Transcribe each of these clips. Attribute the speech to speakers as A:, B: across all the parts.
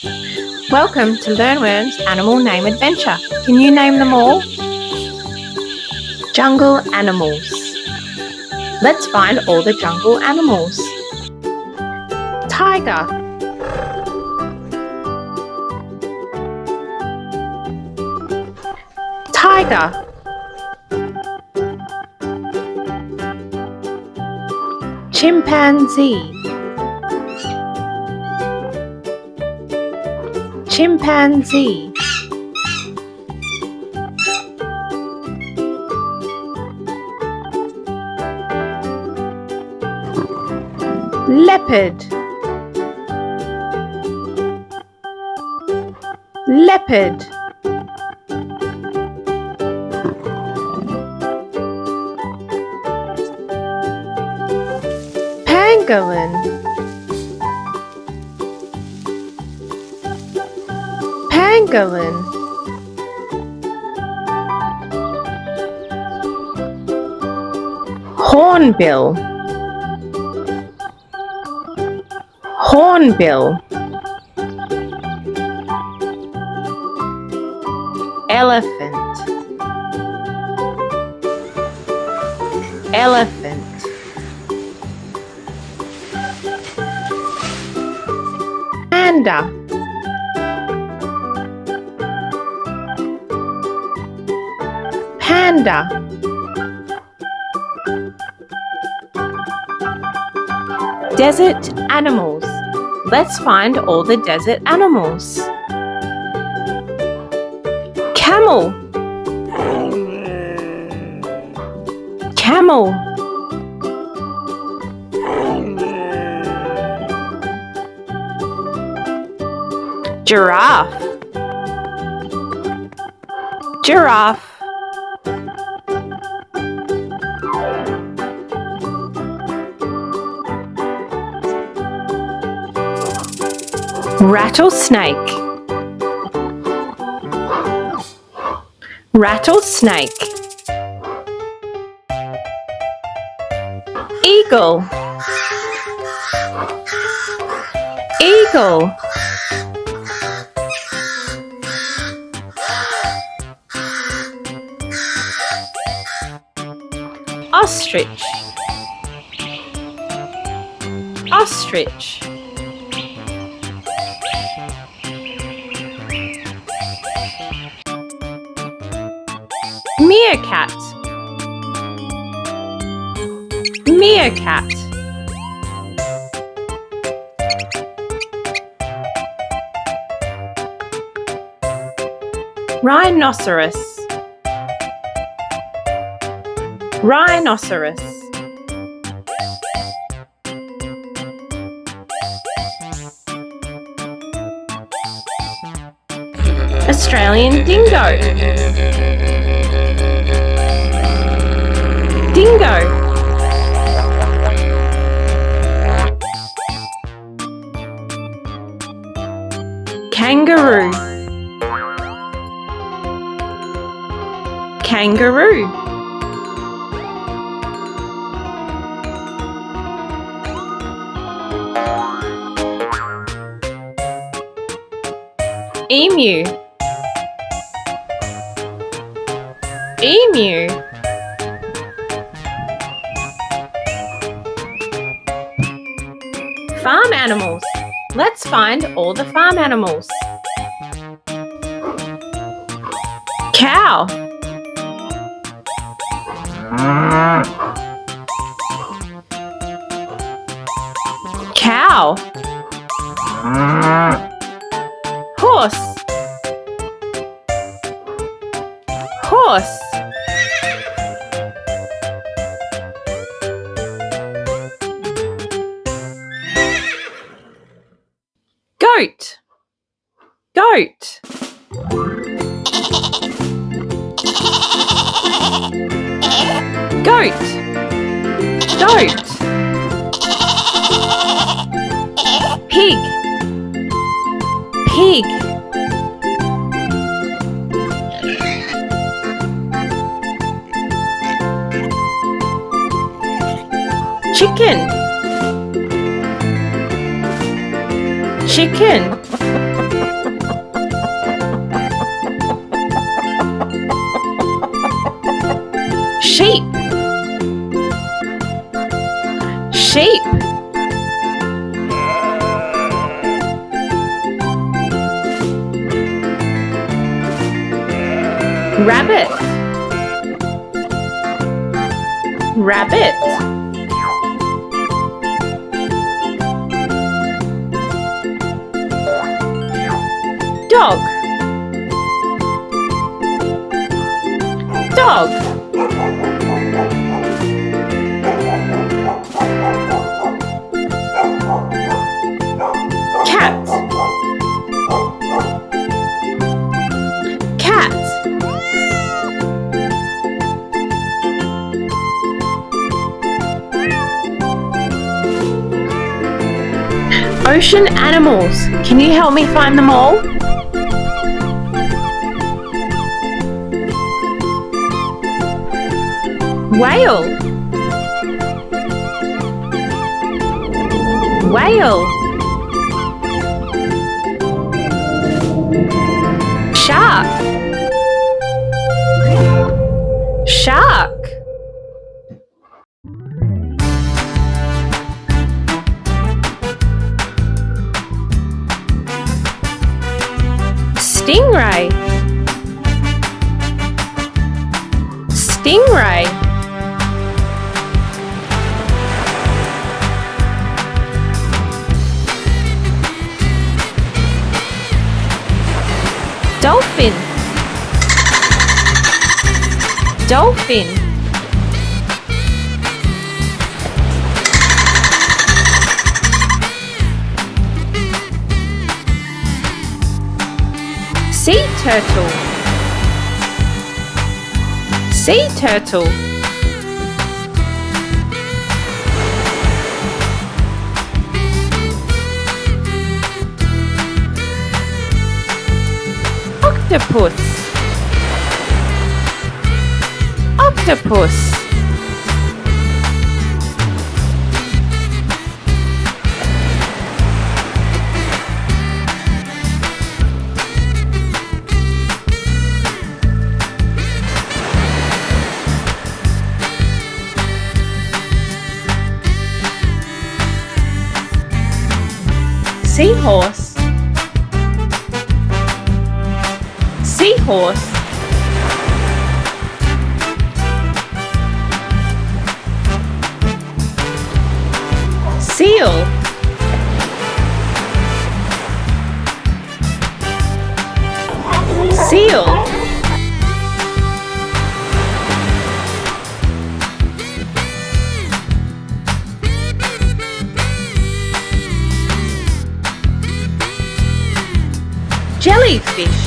A: Welcome to LearnWorm's Animal Name Adventure. Can you name them all? Jungle animals. Let's find all the jungle animals. Tiger. Tiger. Chimpanzee. Chimpanzee. Leopard. Leopard. Pangolin. Pangolin. Hornbill. Hornbill. Elephant. Elephant. Panda. Panda. Desert animals. Let's find all the desert animals. Camel. Camel. Giraffe. Giraffe. Rattlesnake. Rattlesnake. Eagle. Eagle. Ostrich. Ostrich. Meerkat. Meerkat. Rhinoceros. Rhinoceros. Australian dingo. Dingo. Kangaroo. Kangaroo. Emu. Emu. Farm animals. Let's find all the farm animals. Cow. Cow. Horse. Horse. Goat. Goat. Goat. Goat. Pig. Pig. Chicken. Chicken. Rabbit. Rabbit. Dog. Dog. Cat. Cat. Ocean animals. Can you help me find them all? Whale. Whale. Shark. Shark. Stingray. Stingray. Dolphin. Dolphin. Sea turtle. Sea turtle. Octopus. Octopus. Seahorse. Seahorse. Seal. Seal. Jellyfish.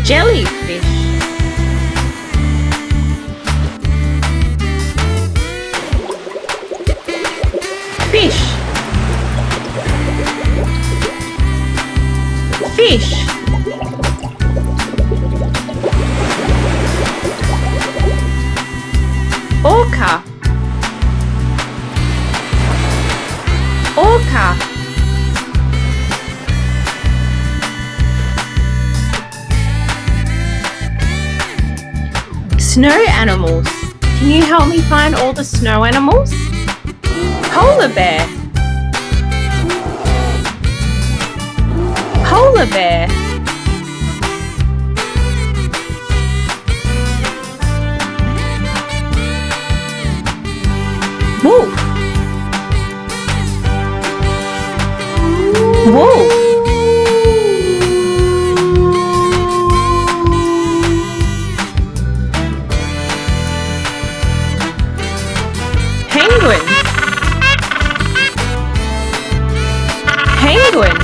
A: Jellyfish. Fish. Fish. Orca. Orca. Snow animals. Can you help me find all the snow animals? Polar bear. Polar bear. Wolf. Wolf. Penguin. Penguin.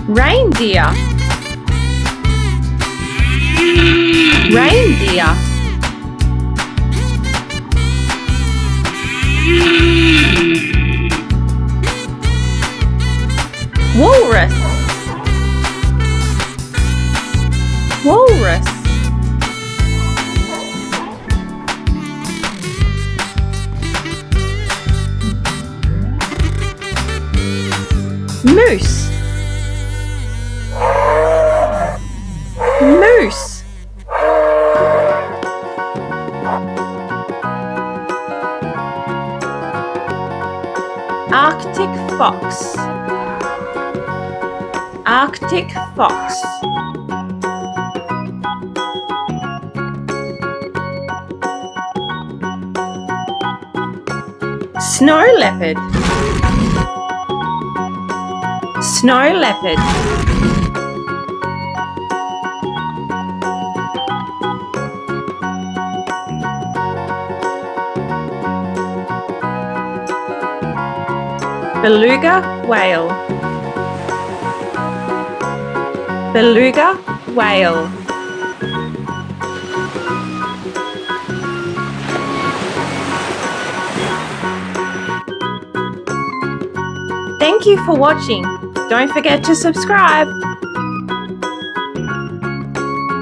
A: Reindeer. Reindeer. Walrus. Walrus. Moose. Moose. Arctic fox. Arctic fox. Snow leopard. Snow leopard. Beluga whale. Beluga whale. Thank you for watching. Don't forget to subscribe.